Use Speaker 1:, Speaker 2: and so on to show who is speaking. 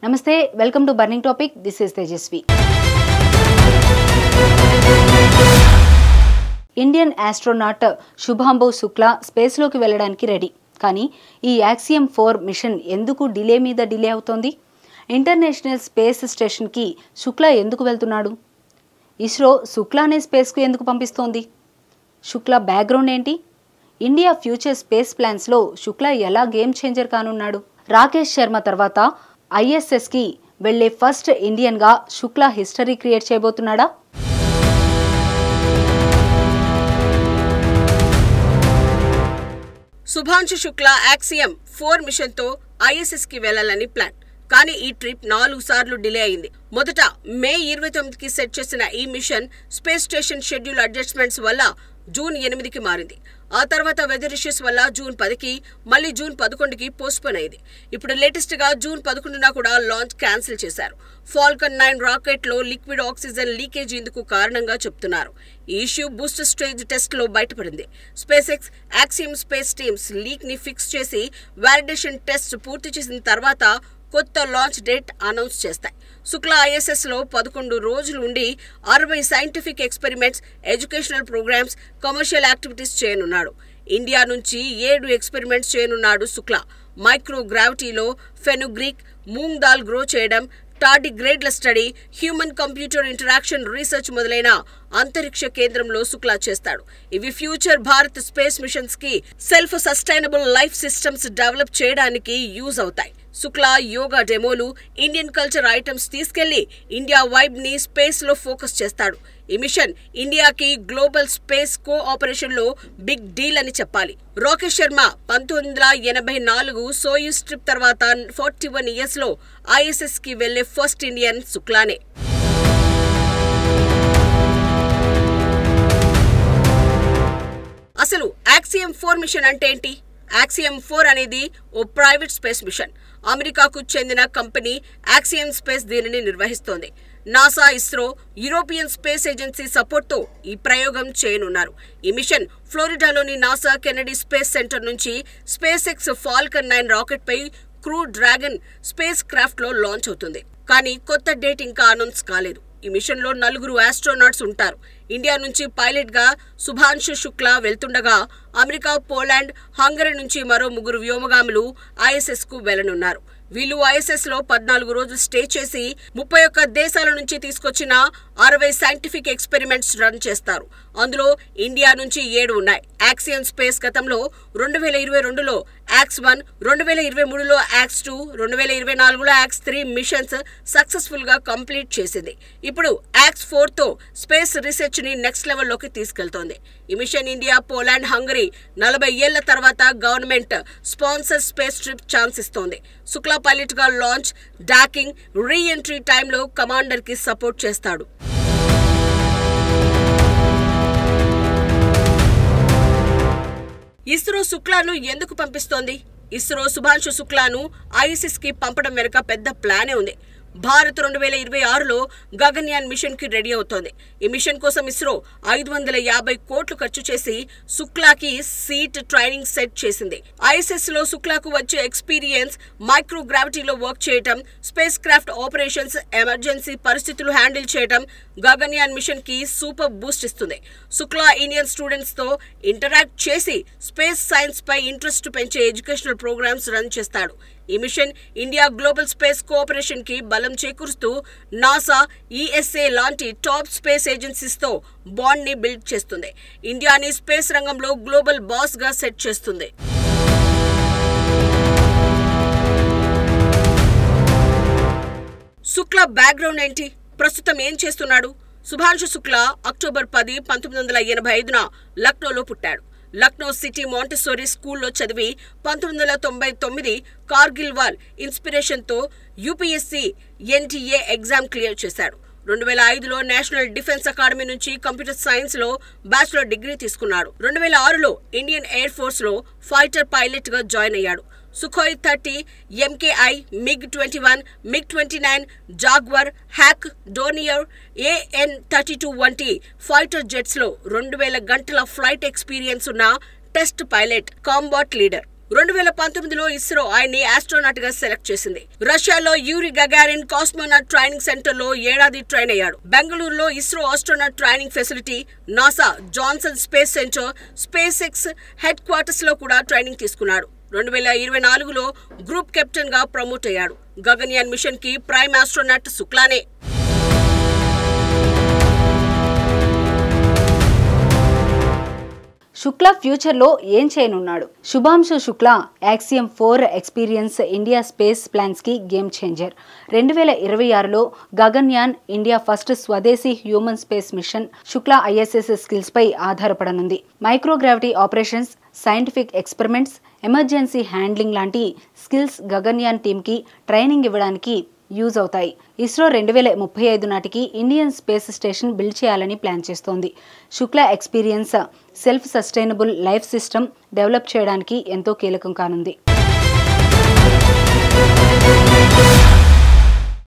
Speaker 1: నమస్తే, welcome to burning topic. This is Tejaswi. Indian astronaut Shubhanshu Shukla స్పేస్లోకి వెళ్ళడానికి రెడీ. కానీ ఈ యాక్సియం 4 మిషన్ ఎందుకు డిలే మీద డిలే అవుతోంది? ఇంటర్నేషనల్ స్పేస్ స్టేషన్కి శుక్లా ఎందుకు వెళ్తున్నాడు? ఇస్రో శుక్లానే స్పేస్కు ఎందుకు పంపిస్తోంది? శుక్లా బ్యాక్గ్రౌండ్ ఏంటి? ఇండియా ఫ్యూచర్ స్పేస్ ప్లాన్స్లో శుక్లా ఎలా గేమ్ చేంజర్ కానున్నాడు? రాకేష్ శర్మ తర్వాత ISSకి వెళ్లే ఫస్ట్ ఇండియన్గా శుక్లా హిస్టరీ క్రియేట్ చేయబోతున్నాడా?
Speaker 2: శుభాంశు శుక్లా యాక్సియం 4 మిషన్తో ISSకి వెళ్లాలని ప్లాన్. కానీ ఈ ట్రిప్ 4 సార్లు డిలే అయింది. మొదట మే 29కి సెట్ చేసిన ఈ mission space station schedule adjustments వల్ల జూన్ 8కి మారింది. ఆ తర్వాత వెదర్ ఇష్యూస్ వల్ల జూన్ 10కి, మళ్లీ జూన్ 11కి పోస్ట్పోన్ అయింది. ఇప్పుడు లేటెస్ట్ గా జూన్ 11న కూడా లాంచ్ క్యాన్సిల్ చేశారు. ఫాల్కన్ 9 రాకెట్ లో లిక్విడ్ ఆక్సిజన్ లీకేజ్ ఇందుకు కారణంగా చెప్తున్నారు. ఈ ఇష్యూ బూస్టర్ స్టేజ్ టెస్ట్ లో బయటపడింది. Space X, axiom space teams leak ని ఫిక్స్ చేసి వాలిడేషన్ టెస్ట్ పూర్తి చేసిన తర్వాత కొత్త లాంచ్ డేట్ అనౌన్స్ చేస్తాయి. శుక్లా ISS లో 11 రోజులు ఉండి 60 scientific experiments, educational programs, commercial activities చేయనున్నాడు. ఇండియా నుంచి 7 ఎక్స్పెరిమెంట్స్ చేయనున్నాడు శుక్లా. మైక్రోగ్రావిటీలో ఫెనుగ్రీక్, మూంగ్ దాల్ గ్రో చేయడం, టార్డిగ్రేడ్ల study, human computer interaction research మొదలైన అంతరిక్ష కేంద్రంలో శుక్లా చేస్తాడు. ఇవి ఫ్యూచర్ భారత్ స్పేస్ మిషన్స్ కి self sustainable life systems develop చేయడానికి యూజ్ అవుతాయి. శుక్లా యోగా డెమోలు, ఇండియన్ కల్చర్ ఐటమ్స్ తీసుకెళ్లి ఇండియా వైబ్ ని స్పేస్ లో ఫోకస్ చేస్తాడు. ఈ మిషన్ ఇండియాకి గ్లోబల్ స్పేస్ కోఆపరేషన్ లో బిగ్ డీల్ అని చెప్పాలి. రాకేష్ శర్మ 1984 సోయూజ్ ట్రిప్ తర్వాత 41 ఇయర్స్ లో ISS కి వెళ్లే ఫస్ట్ ఇండియన్ శుక్లానే. అసలు యాక్సియం 4 మిషన్ అంటే ఏంటి? యాక్సియం 4 అనేది ఓ ప్రైవేట్ స్పేస్ మిషన్. అమెరికాకు చెందిన కంపెనీ యాక్సియం స్పేస్ దీనిని నిర్వహిస్తోంది. NASA, ISRO, European space agency సపోర్ట్తో ఈ ప్రయోగం చేయనున్నారు. ఈ మిషన్ ఫ్లోరిడాలోని నాసా కెనడీ స్పేస్ సెంటర్ నుంచి స్పేస్ ఎక్స్ ఫాల్కన్ 9 రాకెట్ పై క్రూ డ్రాగన్ స్పేస్ క్రాఫ్ట్ లో లాంచ్ అవుతుంది. కానీ కొత్త డేట్ ఇంకా అనౌన్స్ కాలేదు. ఈ మిషన్ లో 4 ఆస్ట్రోనాట్స్ ఉంటారు. ఇండియా నుంచి పైలట్ గా శుభాంశు శుక్లా వెళ్తుండగా అమెరికా, పోలాండ్, హంగరీ నుంచి మరో 3 వ్యోమగాములు ISS కు వెళ్లనున్నారు. వీళ్ళు ISS లో 14 రోజులు స్టే చేసి 31 దేశాల నుంచి తీసుకొచ్చిన 60 సైంటిఫిక్ ఎక్స్పెరిమెంట్స్ రన్ చేస్తారు. అందులో ఇండియా నుంచి 7 ఉన్నాయి. యాక్సియం స్పేస్ గతంలో 2022లో యాక్స్-1, 2023లో యాక్స్-2, 2024లో యాక్స్-3 మిషన్స్ సక్సెస్ఫుల్ గా కంప్లీట్ చేసింది. ఇప్పుడు యాక్స్-4తో స్పేస్ రీసెర్చ్ ని నెక్స్ట్ లెవెల్లోకి తీసుకెళ్తోంది. ఈ మిషన్ ఇండియా, పోలాండ్, హంగరీ 40 ఏళ్ల తర్వాత government sponsor space trip chance ఇస్తోంది. శుక్లా పైలట్ గా లాంచ్, డాకింగ్, రీ ఎంట్రీ టైంలో కమాండర్ కి సపోర్ట్ చేస్తాడు. ఇస్రో శుక్లాను ఎందుకు పంపిస్తోంది? ఇస్రో శుభాంశు శుక్లాను ISS కి పంపడం వెనుక పెద్ద ప్లానే ఉంది. భారత్ 2026లో గగన్యాన్ మిషన్ కి రెడీ అవుతోంది. ఈ మిషన్ కోసం ఇస్రో 550 కోట్లు ఖర్చు చేసి శుక్లాకి సీట్ ట్రైనింగ్ సెట్ చేసింది. ISS లో శుక్లాకు వచ్చే ఎక్స్పీరియన్స్, మైక్రోగ్రావిటీలో వర్క్ చేయటం, స్పేస్ క్రాఫ్ట్ ఆపరేషన్స్, ఎమర్జెన్సీ పరిస్థితులు హ్యాండిల్ చేయటం గగన్యాన్ మిషన్ కి సూపర్ బూస్ట్ ఇస్తుంది. శుక్లా ఇండియన్ స్టూడెంట్స్ తో ఇంటరాక్ట్ చేసి స్పేస్ సైన్స్ పై ఇంట్రెస్ట్ పెంచే ఎడ్యుకేషనల్ ప్రోగ్రామ్స్ రన్ చేస్తాడు. ఈ machine India global space cooperation కి బలం చేకూరుస్తూ నాసా, ESA లాంటి టాప్ స్పేస్ ఏజెన్సీస్ తో బాండ్ ని బిల్డ్ చేస్తుంది. ఇండియాని స్పేస్ రంగంలో గ్లోబల్ బాస్ గా సెట్ చేస్తుంది. శుక్లా బ్యాక్గ్రౌండ్ ఏంటి? ప్రస్తుతం ఏం చేస్తున్నాడు? శుభాంశు శుక్లా అక్టోబర్ 10, 1985న లక్నోలో పుట్టాడు. లక్నో సిటీ మాంటెసోరీ స్కూల్లో చదివి 1999 కార్గిల్ వార్ ఇన్స్పిరేషన్తో UPSC NTA ఎగ్జామ్ క్లియర్ చేశాడు. 2005లో నేషనల్ డిఫెన్స్ అకాడమీ నుంచి కంప్యూటర్ సైన్స్ లో బ్యాచిలర్ డిగ్రీ తీసుకున్నాడు. 2006లో ఇండియన్ ఎయిర్ ఫోర్స్ లో ఫైటర్ పైలట్ గా జాయిన్ అయ్యాడు. Sukhoi 30, MKI, MiG-21, MiG-29, Jaguar, Hawk, Dornier, AN-32 వంటి ఫైటర్ జెట్స్ లో 2000 గంటల ఫ్లైట్ ఎక్స్పీరియన్స్ ఉన్న టెస్ట్ పైలట్, కాంబాట్ లీడర్. 2019లో ఇస్రో ఆయన్ని ఆస్ట్రోనాట్ గా సెలెక్ట్ చేసింది. రష్యాలో Yuri Gagarin cosmonaut training center లో ఏడాది ట్రైన్ అయ్యాడు. బెంగళూరులో ISRO astronaut training facility, NASA Johnson space center, SpaceX headquarters లో కూడా ట్రైనింగ్ తీసుకున్నాడు. 2024లో గ్రూప్ కెప్టెన్ గా ప్రమోట్ అయ్యాడు. గగన్యాన్ మిషన్ కి ప్రైమ్ ఆస్ట్రోనాట్ శుక్లానే.
Speaker 1: శుక్లా ఫ్యూచర్లో ఏం చేయనున్నాడు? Shubhanshu Shukla Axiom 4 experience India space ప్లాన్స్కి గేమ్ చేంజర్. 2026లో గగన్యాన్ ఇండియా ఫస్ట్ స్వదేశీ human space mission Shukla ISS స్కిల్స్పై ఆధారపడనుంది. Microgravity operations, scientific experiments, emergency handling లాంటి స్కిల్స్ గగన్యాన్ టీమ్కి ట్రైనింగ్ ఇవ్వడానికి యూజ్ అవుతాయి. ఇస్రో 2035 నాటికి ఇండియన్ స్పేస్ స్టేషన్ బిల్డ్ చేయాలని ప్లాన్ చేస్తోంది. Shukla experience self sustainable life system develop చేయడానికి ఎంతో కీలకం కానుంది.